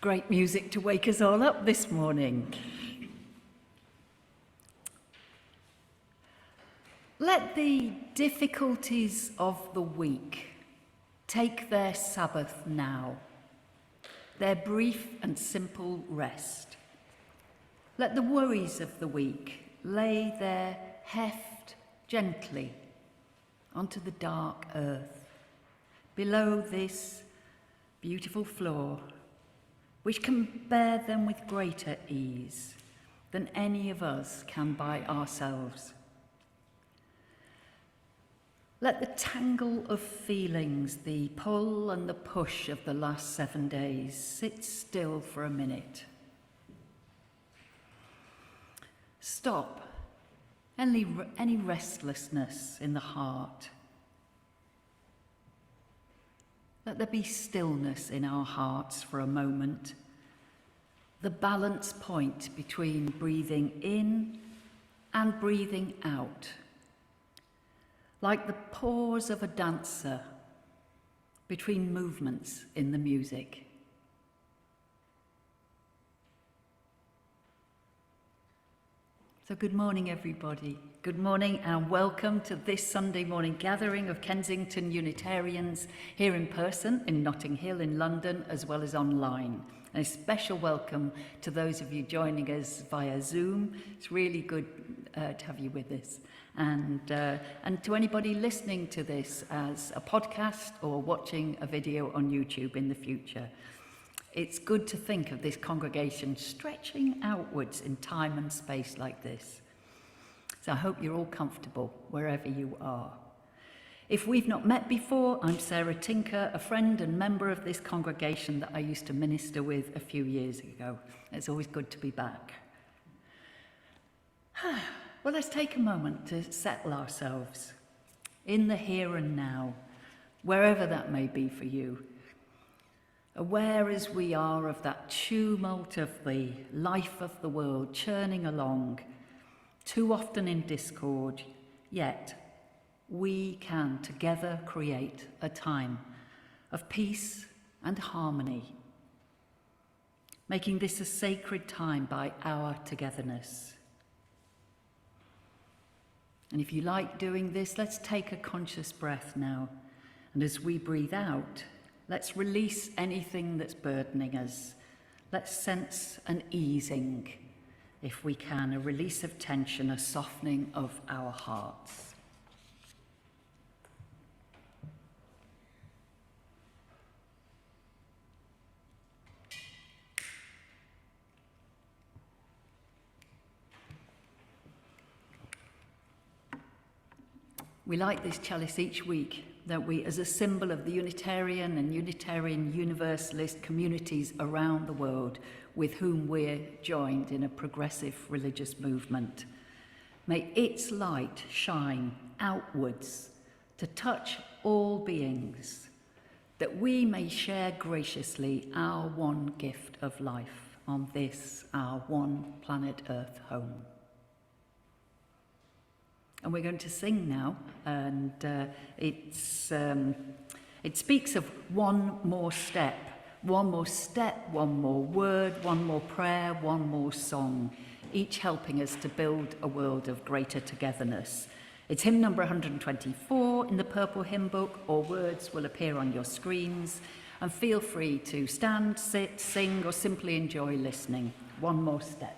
Great music to wake us all up this morning. Let the difficulties of the week take their Sabbath now, their brief and simple rest. Let the worries of the week lay their heft gently onto the dark earth, below this beautiful floor, which can bear them with greater ease than any of us can by ourselves. Let the tangle of feelings, the pull and the push of the last 7 days sit still for a minute. Stop any restlessness in the heart. Let there be stillness in our hearts for a moment, the balance point between breathing in and breathing out, like the pause of a dancer between movements in the music. So good morning, everybody. Good morning and welcome to this Sunday morning gathering of Kensington Unitarians here in person in Notting Hill in London, as well as online. And a special welcome to those of you joining us via Zoom. It's really good to have you with us. And to anybody listening to this as a podcast or watching a video on YouTube in the future. It's good to think of this congregation stretching outwards in time and space like this. So I hope you're all comfortable wherever you are. If we've not met before, I'm Sarah Tinker, a friend and member of this congregation that I used to minister with a few years ago. It's always good to be back. Well, let's take a moment to settle ourselves in the here and now, wherever that may be for you. Aware as we are of that tumult of the life of the world churning along, too often in discord, yet we can together create a time of peace and harmony, making this a sacred time by our togetherness. And if you like doing this, let's take a conscious breath now. And as we breathe out, let's release anything that's burdening us. Let's sense an easing, if we can, a release of tension, a softening of our hearts. We light this chalice each week, that we, as a symbol of the Unitarian and Unitarian Universalist communities around the world with whom we're joined in a progressive religious movement. May its light shine outwards to touch all beings, that we may share graciously our one gift of life on this, our one planet Earth home. And we're going to sing now, and it speaks of one more step, one more word, one more prayer, one more song, each helping us to build a world of greater togetherness. It's hymn number 124 in the Purple Hymn Book, or words will appear on your screens, and feel free to stand, sit, sing, or simply enjoy listening. One more step.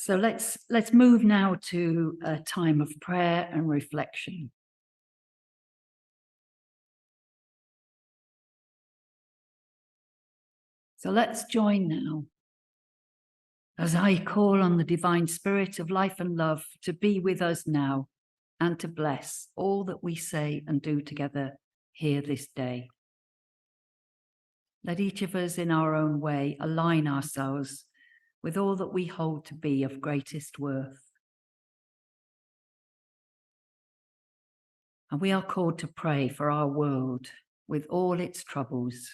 So let's move now to a time of prayer and reflection. So let's join now as I call on the divine spirit of life and love to be with us now and to bless all that we say and do together here this day. Let each of us in our own way align ourselves with all that we hold to be of greatest worth. And we are called to pray for our world with all its troubles,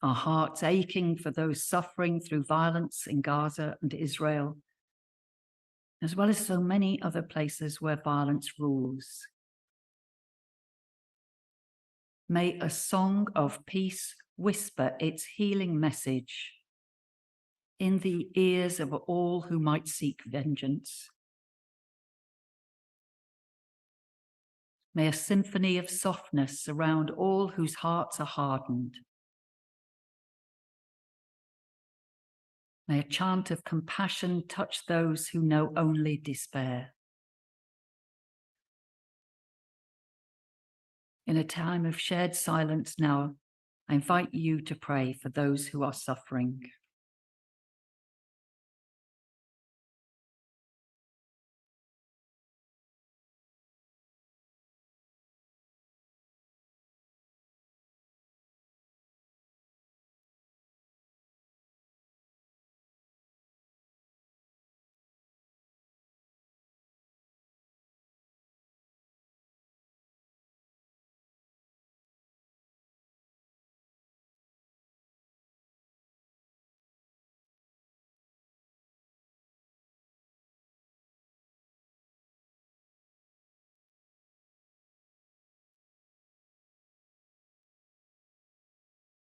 our hearts aching for those suffering through violence in Gaza and Israel, as well as so many other places where violence rules. May a song of peace whisper its healing message in the ears of all who might seek vengeance. May a symphony of softness surround all whose hearts are hardened. May a chant of compassion touch those who know only despair. In a time of shared silence now, I invite you to pray for those who are suffering.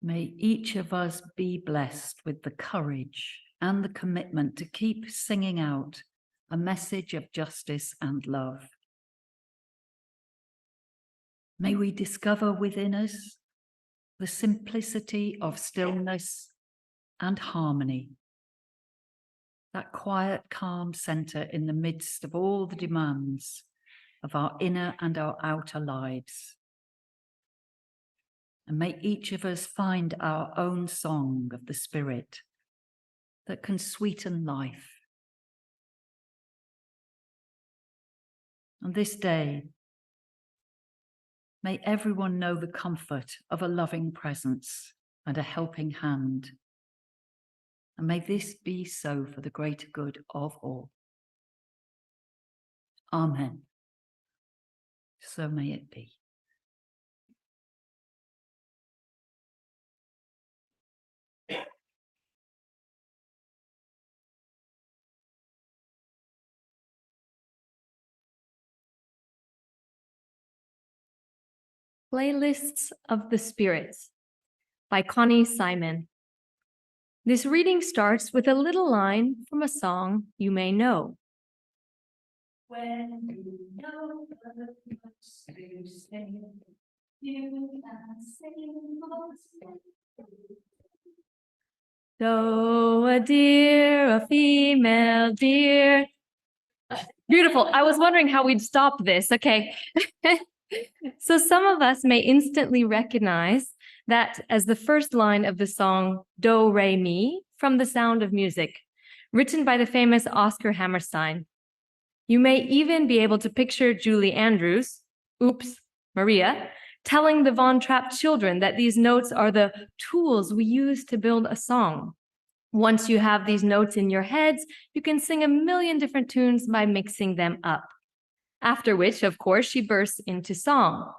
May each of us be blessed with the courage and the commitment to keep singing out a message of justice and love. May we discover within us the simplicity of stillness and harmony, that quiet, calm center in the midst of all the demands of our inner and our outer lives. And may each of us find our own song of the Spirit that can sweeten life. On this day, may everyone know the comfort of a loving presence and a helping hand. And may this be so for the greater good of all. Amen. So may it be. Playlists of the Spirits by Connie Simon. This reading starts with a little line from a song you may know. When you know the words to say, you can sing though a deer, a female deer. Beautiful. I was wondering how we'd stop this. Okay. So some of us may instantly recognize that as the first line of the song Do, Re, Mi from The Sound of Music, written by the famous Oscar Hammerstein. You may even be able to picture Julie Andrews, oops, Maria, telling the Von Trapp children that these notes are the tools we use to build a song. Once you have these notes in your heads, you can sing a million different tunes by mixing them up. After which, of course, she bursts into song.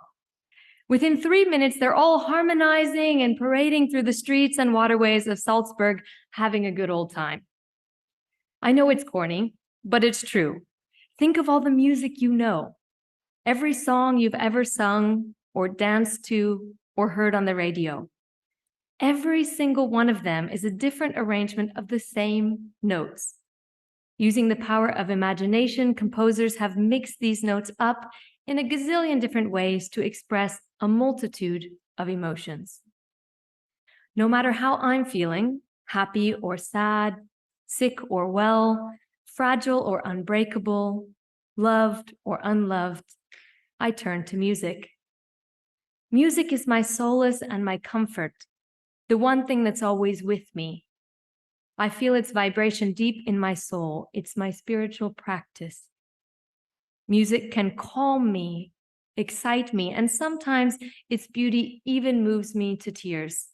Within 3 minutes, they're all harmonizing and parading through the streets and waterways of Salzburg, having a good old time. I know it's corny, but it's true. Think of all the music you know. Every song you've ever sung or danced to or heard on the radio. Every single one of them is a different arrangement of the same notes. Using the power of imagination, composers have mixed these notes up in a gazillion different ways to express a multitude of emotions. No matter how I'm feeling, happy or sad, sick or well, fragile or unbreakable, loved or unloved, I turn to music. Music is my solace and my comfort, the one thing that's always with me. I feel its vibration deep in my soul. It's my spiritual practice. Music can calm me, excite me, and sometimes its beauty even moves me to tears.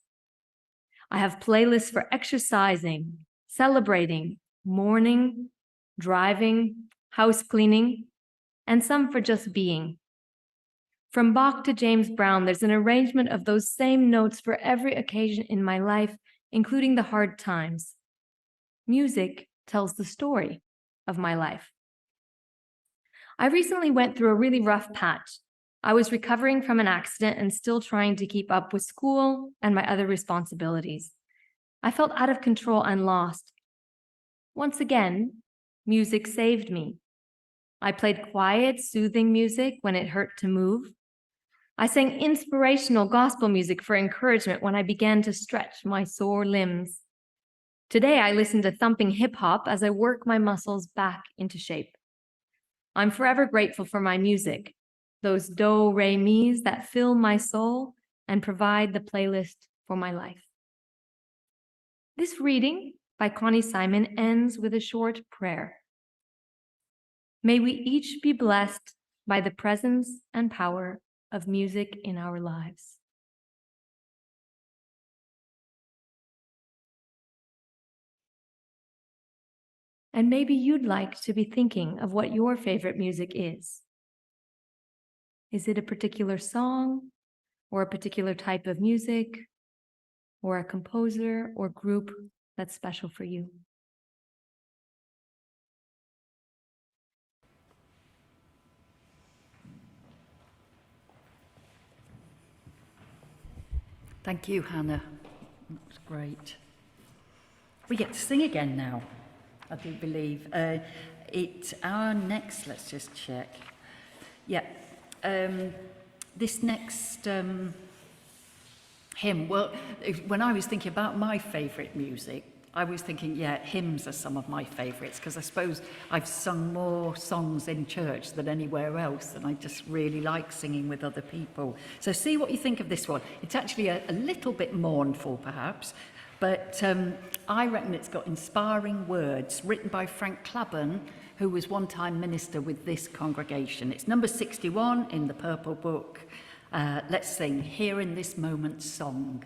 I have playlists for exercising, celebrating, mourning, driving, house cleaning, and some for just being. From Bach to James Brown, there's an arrangement of those same notes for every occasion in my life, including the hard times. Music tells the story of my life. I recently went through a really rough patch. I was recovering from an accident and still trying to keep up with school and my other responsibilities. I felt out of control and lost. Once again, music saved me. I played quiet, soothing music when it hurt to move. I sang inspirational gospel music for encouragement when I began to stretch my sore limbs. Today, I listen to thumping hip hop as I work my muscles back into shape. I'm forever grateful for my music, those do, re, mi's that fill my soul and provide the playlist for my life. This reading by Connie Simon ends with a short prayer. May we each be blessed by the presence and power of music in our lives. And maybe you'd like to be thinking of what your favorite music is. Is it a particular song, or a particular type of music, or a composer or group that's special for you? Thank you, Hannah. That was great. We get to sing again now, I do believe. Our next, let's just check. Yeah, this next hymn, well, when I was thinking about my favourite music, I was thinking, yeah, hymns are some of my favourites, because I suppose I've sung more songs in church than anywhere else, and I just really like singing with other people. So see what you think of this one. It's actually a little bit mournful, perhaps, but I reckon it's got inspiring words written by Frank Clabban, who was one time minister with this congregation. It's number 61 in the Purple Book. Let's sing Here in This Moment song.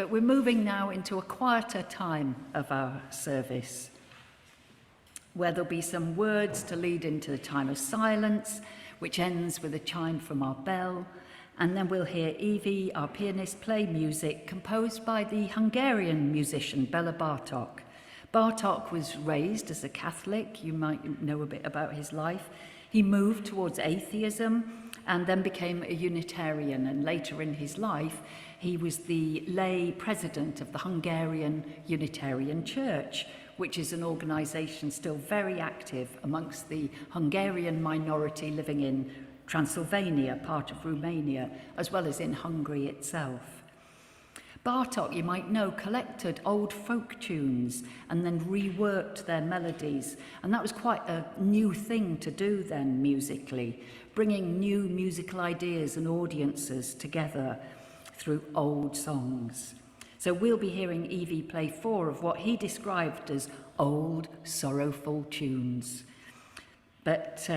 But we're moving now into a quieter time of our service, where there'll be some words to lead into the time of silence, which ends with a chime from our bell, and then we'll hear Evi, our pianist, play music composed by the Hungarian musician Bela Bartok. Bartok was raised as a Catholic. You might know a bit about his life. He moved towards atheism and then became a Unitarian, and later in his life he was the lay president of the Hungarian Unitarian Church, which is an organisation still very active amongst the Hungarian minority living in Transylvania, part of Romania, as well as in Hungary itself. Bartok, you might know, collected old folk tunes and then reworked their melodies, and that was quite a new thing to do then musically, bringing new musical ideas and audiences together through old songs. So we'll be hearing Evi play 4 of what he described as old, sorrowful tunes. But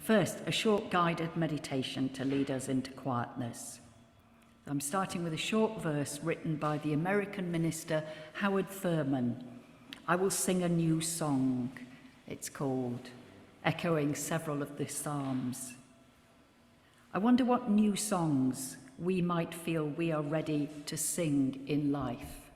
first, a short guided meditation to lead us into quietness. I'm starting with a short verse written by the American minister Howard Thurman. I will sing a new song, it's called, echoing several of the Psalms. I wonder what new songs we might feel we are ready to sing in life.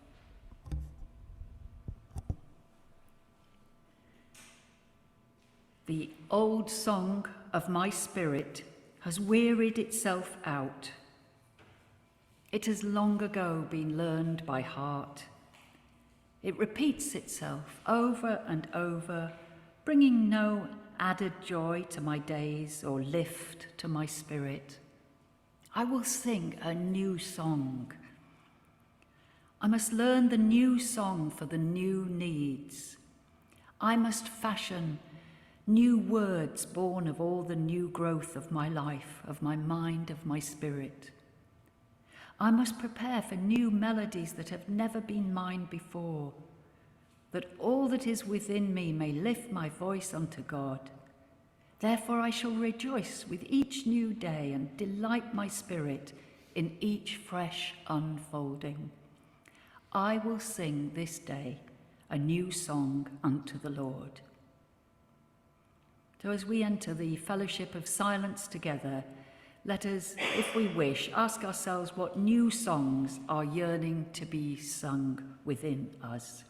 The old song of my spirit has wearied itself out. It has long ago been learned by heart. It repeats itself over and over, bringing no added joy to my days or lift to my spirit. I will sing a new song. I must learn the new song for the new needs. I must fashion new words born of all the new growth of my life, of my mind, of my spirit. I must prepare for new melodies that have never been mine before, that all that is within me may lift my voice unto God. Therefore I shall rejoice with each new day and delight my spirit in each fresh unfolding. I will sing this day a new song unto the Lord. So as we enter the fellowship of silence together, let us, if we wish, ask ourselves what new songs are yearning to be sung within us.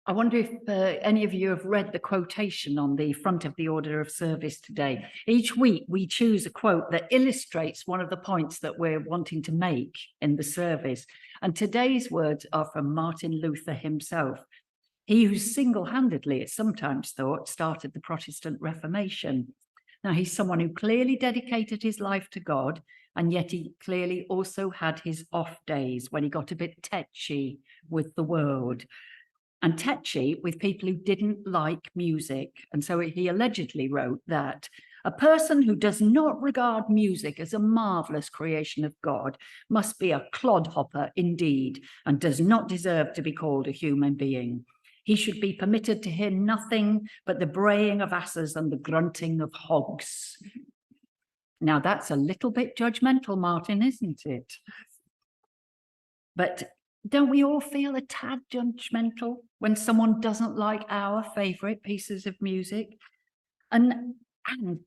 I wonder if any of you have read the quotation on the front of the order of service today. Each week we choose a quote that illustrates one of the points that we're wanting to make in the service. And today's words are from Martin Luther himself. He who single-handedly, it's sometimes thought, started the Protestant Reformation. Now, he's someone who clearly dedicated his life to God, and yet he clearly also had his off days when he got a bit tetchy with the world. And tetchy with people who didn't like music. And so he allegedly wrote that a person who does not regard music as a marvelous creation of God must be a clodhopper indeed, and does not deserve to be called a human being. He should be permitted to hear nothing but the braying of asses and the grunting of hogs. Now that's a little bit judgmental, Martin, isn't it? But don't we all feel a tad judgmental when someone doesn't like our favorite pieces of music? And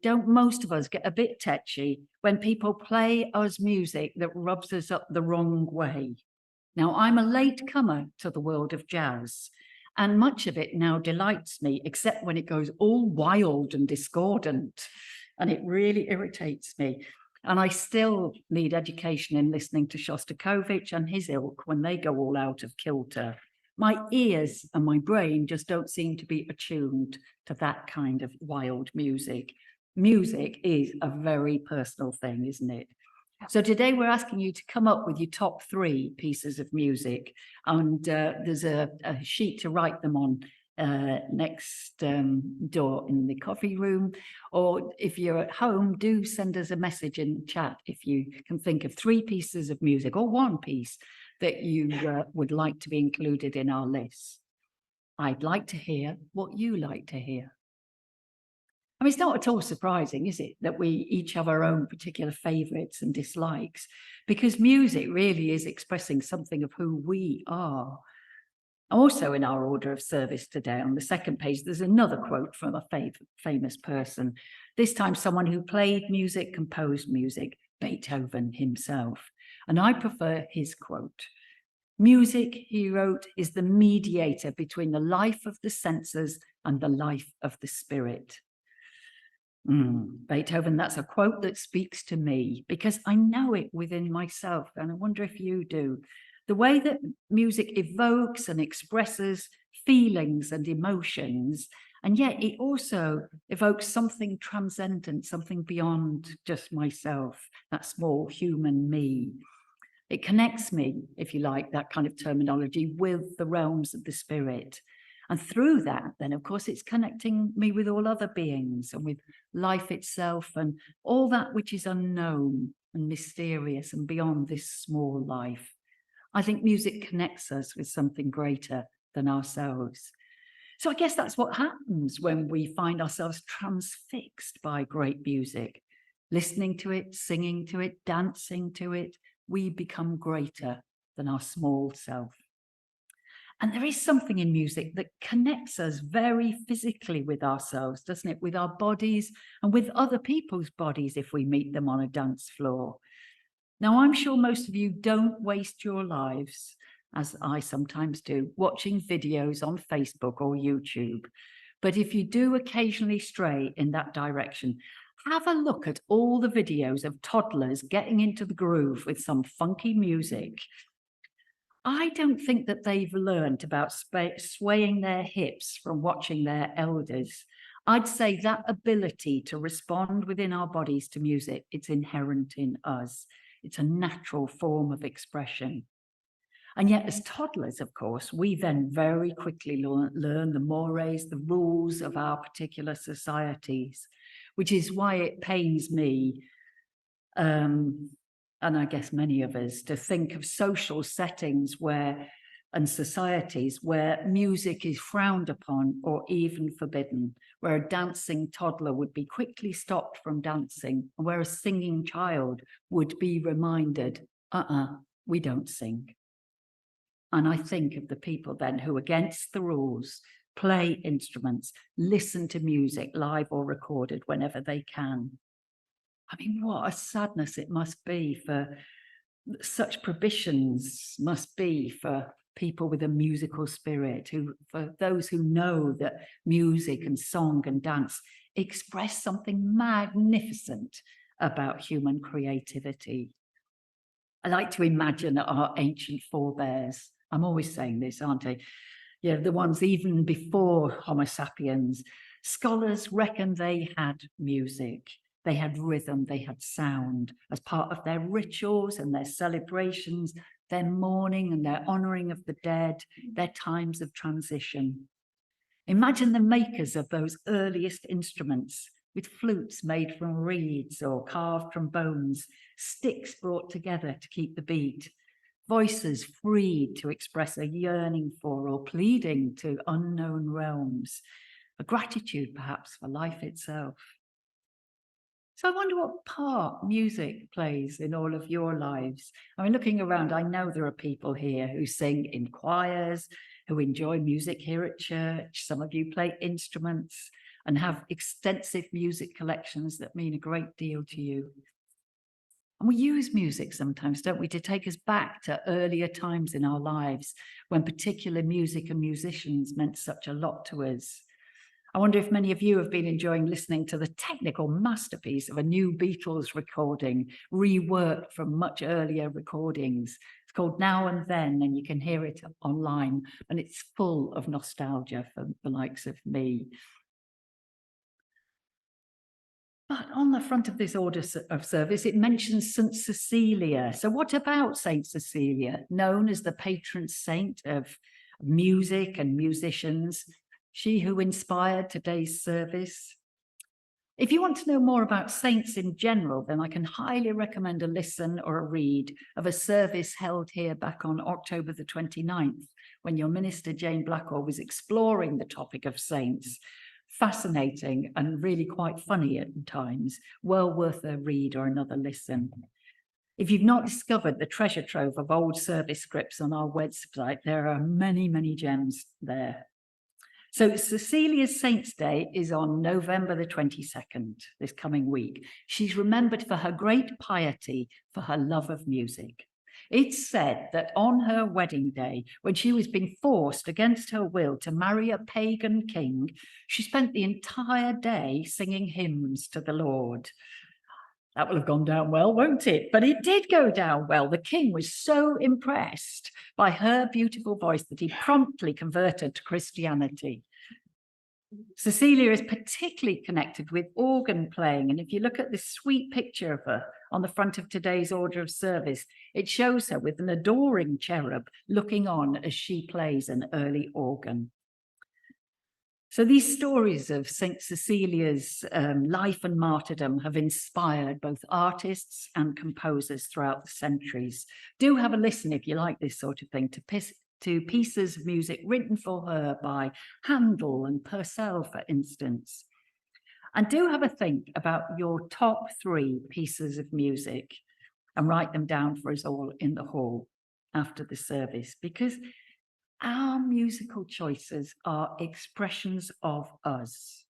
don't most of us get a bit tetchy when people play us music that rubs us up the wrong way? Now, I'm a latecomer to the world of jazz, and much of it now delights me, except when it goes all wild and discordant, and it really irritates me. And I still need education in listening to Shostakovich and his ilk when they go all out of kilter. My ears and my brain just don't seem to be attuned to that kind of wild music. Music is a very personal thing, isn't it? So today we're asking you to come up with your top 3 pieces of music, and there's a sheet to write them on next door in the coffee room, or if you're at home, do send us a message in chat if you can think of 3 pieces of music or 1 piece that you would like to be included in our list. I'd like to hear what you like to hear. I mean, it's not at all surprising, is it, that we each have our own particular favorites and dislikes, because music really is expressing something of who we are. Also in our order of service today, on the second page, there's another quote from a famous person, this time someone who played music, composed music, Beethoven himself. And I prefer his quote. Music, he wrote, is the mediator between the life of the senses and the life of the spirit. Beethoven, that's a quote that speaks to me because I know it within myself, and I wonder if you do. The way that music evokes and expresses feelings and emotions, and yet it also evokes something transcendent, something beyond just myself, that small human me. It connects me, if you like, that kind of terminology, with the realms of the spirit. And through that, then, of course, it's connecting me with all other beings and with life itself and all that which is unknown and mysterious and beyond this small life. I think music connects us with something greater than ourselves. So I guess that's what happens when we find ourselves transfixed by great music. Listening to it, singing to it, dancing to it, we become greater than our small self. And there is something in music that connects us very physically with ourselves, doesn't it? With our bodies and with other people's bodies if we meet them on a dance floor. Now, I'm sure most of you don't waste your lives, as I sometimes do, watching videos on Facebook or YouTube. But if you do occasionally stray in that direction, have a look at all the videos of toddlers getting into the groove with some funky music. I don't think that they've learned about swaying their hips from watching their elders. I'd say that ability to respond within our bodies to music, it's inherent in us. It's a natural form of expression. And yet as toddlers, of course, we then very quickly learn the mores, the rules of our particular societies, which is why it pains me, and I guess many of us, to think of social settings and societies where music is frowned upon or even forbidden, where a dancing toddler would be quickly stopped from dancing, and where a singing child would be reminded, we don't sing. And I think of the people then who, against the rules, play instruments, listen to music, live or recorded, whenever they can. I mean, what a sadness it must be for such prohibitions must be for people with a musical spirit, for those who know that music and song and dance express something magnificent about human creativity. I like to imagine our ancient forebears. I'm always saying this, aren't I? Yeah, the ones even before Homo sapiens. Scholars reckon they had music. They had rhythm, they had sound as part of their rituals and their celebrations, their mourning and their honoring of the dead, their times of transition. Imagine the makers of those earliest instruments with flutes made from reeds or carved from bones, sticks brought together to keep the beat, voices freed to express a yearning for or pleading to unknown realms, a gratitude perhaps for life itself. So I wonder what part music plays in all of your lives. I mean, looking around, I know there are people here who sing in choirs, who enjoy music here at church. Some of you play instruments and have extensive music collections that mean a great deal to you. And we use music sometimes, don't we, to take us back to earlier times in our lives when particular music and musicians meant such a lot to us. I wonder if many of you have been enjoying listening to the technical masterpiece of a new Beatles recording, reworked from much earlier recordings. It's called Now and Then, and you can hear it online, and it's full of nostalgia for the likes of me. But on the front of this order of service, it mentions St. Cecilia. So what about St. Cecilia, known as the patron saint of music and musicians? She who inspired today's service. If you want to know more about saints in general, then I can highly recommend a listen or a read of a service held here back on October the 29th, when your minister Jane Blackwell was exploring the topic of saints. Fascinating and really quite funny at times. Well worth a read or another listen. If you've not discovered the treasure trove of old service scripts on our website, there are many, many gems there. So Cecilia's Saints' Day is on November the 22nd, this coming week. She's remembered for her great piety, for her love of music. It's said that on her wedding day, when she was being forced against her will to marry a pagan king, she spent the entire day singing hymns to the Lord. That will have gone down well, won't it? But it did go down well. The king was so impressed by her beautiful voice that he promptly converted to Christianity. Cecilia is particularly connected with organ playing. And if you look at this sweet picture of her on the front of today's order of service, it shows her with an adoring cherub looking on as she plays an early organ. So these stories of St. Cecilia's life and martyrdom have inspired both artists and composers throughout the centuries. Do have a listen if you like this sort of thing to pieces of music written for her by Handel and Purcell, for instance. And do have a think about your top 3 pieces of music and write them down for us all in the hall after the service, because our musical choices are expressions of us.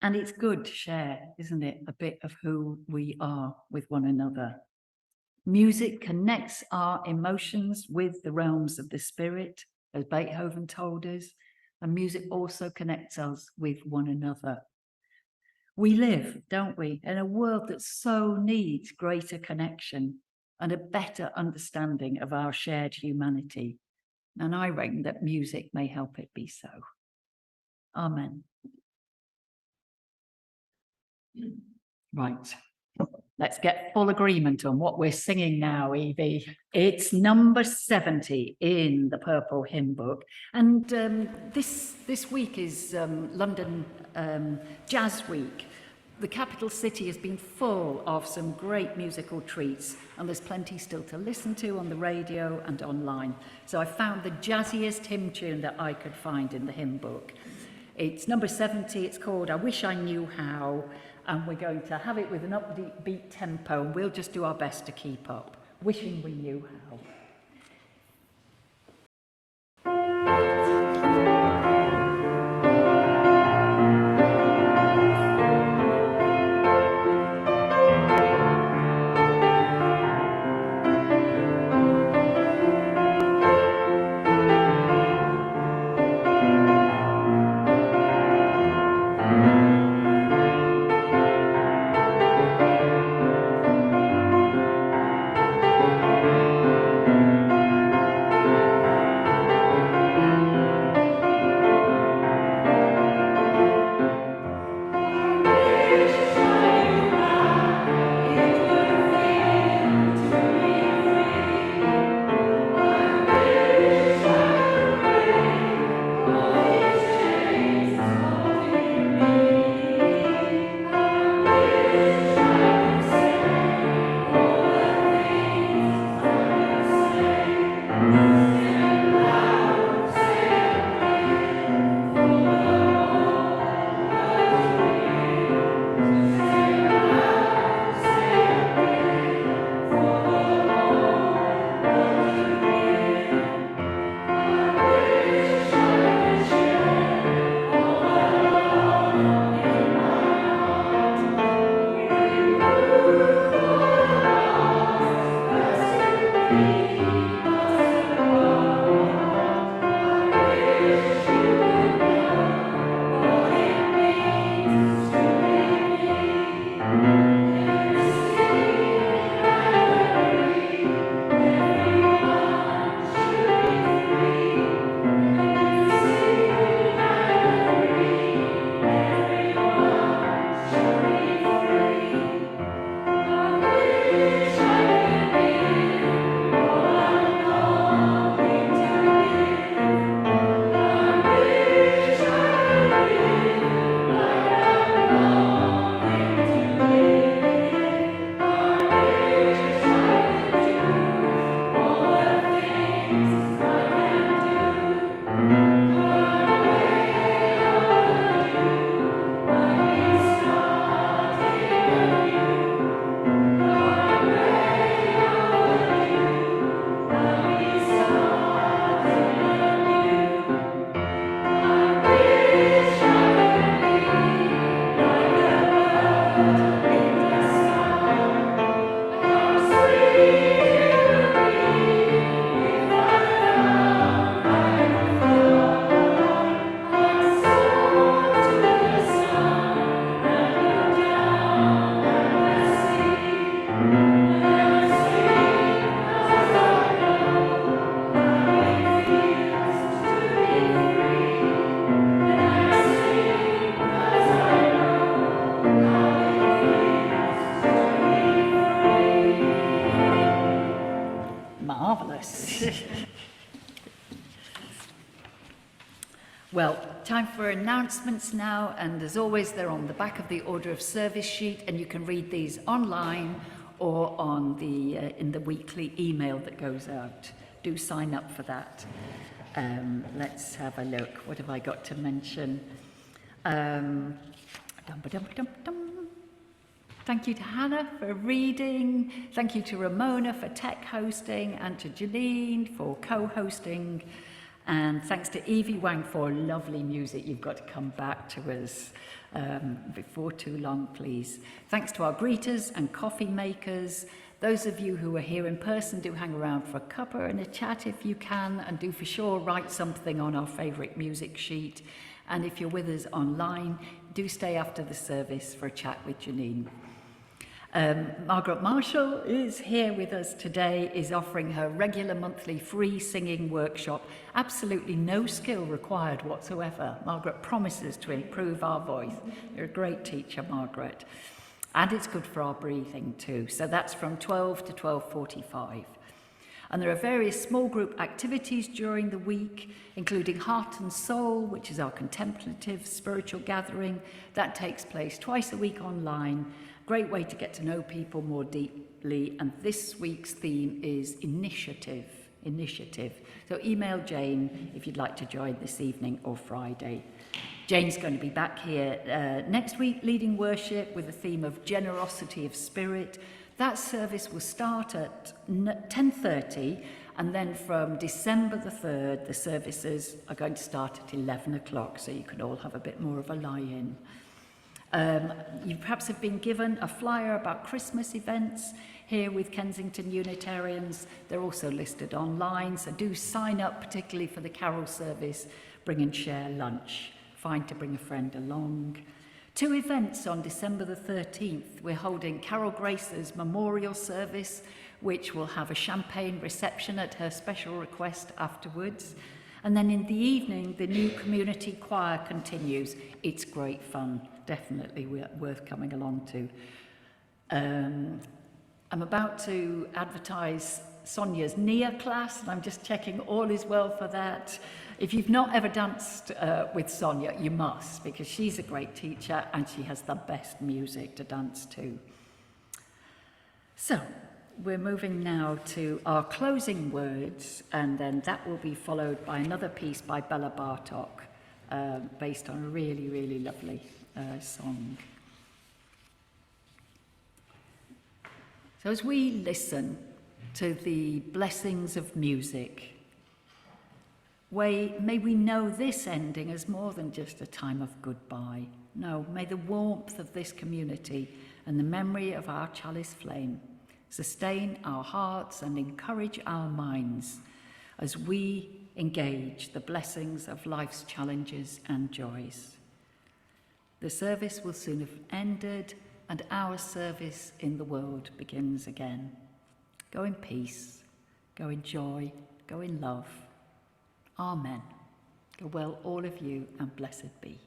And it's good to share, isn't it, a bit of who we are with one another. Music connects our emotions with the realms of the spirit, as Beethoven told us, and music also connects us with one another. We live, don't we, in a world that so needs greater connection and a better understanding of our shared humanity. And I reckon that music may help it be so. Amen. Right. Let's get full agreement on what we're singing now, Evie. It's number 70 in the Purple Hymn Book. And this week is London Jazz Week. The capital city has been full of some great musical treats, and there's plenty still to listen to on the radio and online. So I found the jazziest hymn tune that I could find in the hymn book. It's number 70, it's called I Wish I Knew How, and we're going to have it with an upbeat tempo, and we'll just do our best to keep up. Wishing we knew how. Well, time for announcements now, and as always, they're on the back of the order of service sheet, and you can read these online or on the in the weekly email that goes out. Do sign up for that. Let's have a look. What have I got to mention? Thank you to Hannah for reading. Thank you to Ramona for tech hosting, and to Janine for co-hosting. And thanks to Evi Wang for lovely music. You've got to come back to us before too long, please. Thanks to our greeters and coffee makers. Those of you who are here in person, do hang around for a cuppa and a chat if you can, and do for sure write something on our favourite music sheet. And if you're with us online, do stay after the service for a chat with Janine. Margaret Marshall is here with us today, is offering her regular monthly free singing workshop. Absolutely no skill required whatsoever. Margaret promises to improve our voice. You're a great teacher, Margaret. And it's good for our breathing too. So that's from 12 to 12:45. And there are various small group activities during the week, including Heart and Soul, which is our contemplative spiritual gathering. That takes place twice a week online. Great way to get to know people more deeply. And this week's theme is initiative. So email Jane if you'd like to join this evening or Friday. Jane's going to be back here next week leading worship with the theme of generosity of spirit. That service will start at 10:30, and then from December the 3rd, the services are going to start at 11 o'clock, so you can all have a bit more of a lie-in. You perhaps have been given a flyer about Christmas events here with Kensington Unitarians. They're also listed online, so do sign up, particularly for the carol service. Bring and share lunch. Fine to bring a friend along. 2 events on December the 13th. We're holding Carol Grace's memorial service, which will have a champagne reception at her special request afterwards. And then in the evening, the new community choir continues. It's great fun, definitely worth coming along to. I'm about to advertise Sonia's Nia class, and I'm just checking all is well for that. If you've not ever danced with Sonia, you must, because she's a great teacher and she has the best music to dance to. So, we're moving now to our closing words, and then that will be followed by another piece by Bella Bartok, based on a really, really lovely song. So as we listen to the blessings of music, may we know this ending as more than just a time of goodbye. No, may the warmth of this community and the memory of our chalice flame sustain our hearts and encourage our minds as we engage the blessings of life's challenges and joys. The service will soon have ended, and our service in the world begins again. Go in peace, go in joy, go in love. Amen. Go well, all of you, and blessed be.